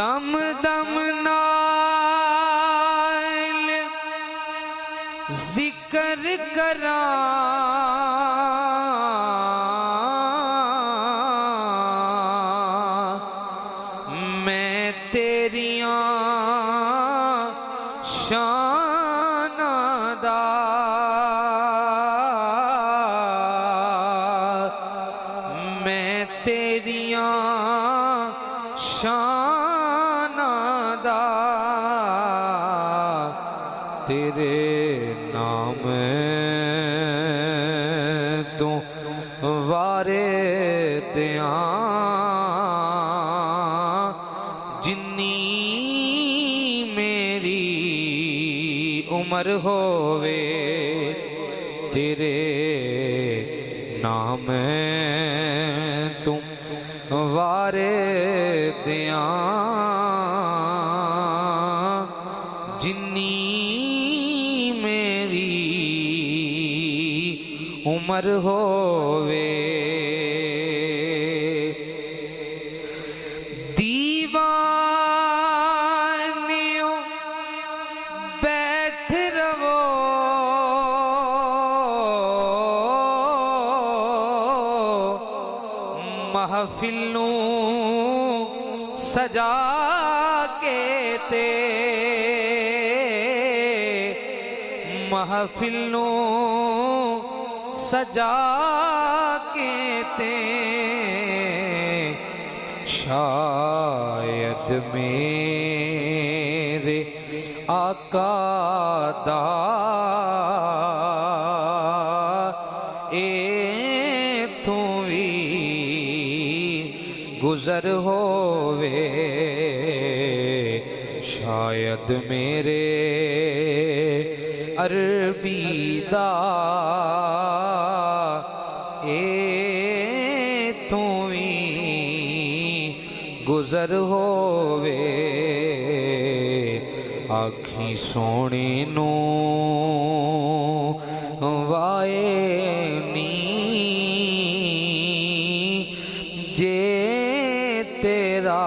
दम दम नाल जिक्र करा मैं तेरियां शानां दा मैं तेरियां शानां दा तेरे नाम तो वारे दियां जिन्नी मेरी उम्र होवे तेरे नाम तुम वारे दियां जिन्नी मेरी उम्र होवे दीवानियों बैठ रवो महफिलों सजा के ते महफिलों सजा के ते शायद मेरे आका दा इत्थों भी गुजर होवे शायद मेरे अरबी दा इत्थों भी गुजर होवे आखी सोने नू वाए नी जे तेरा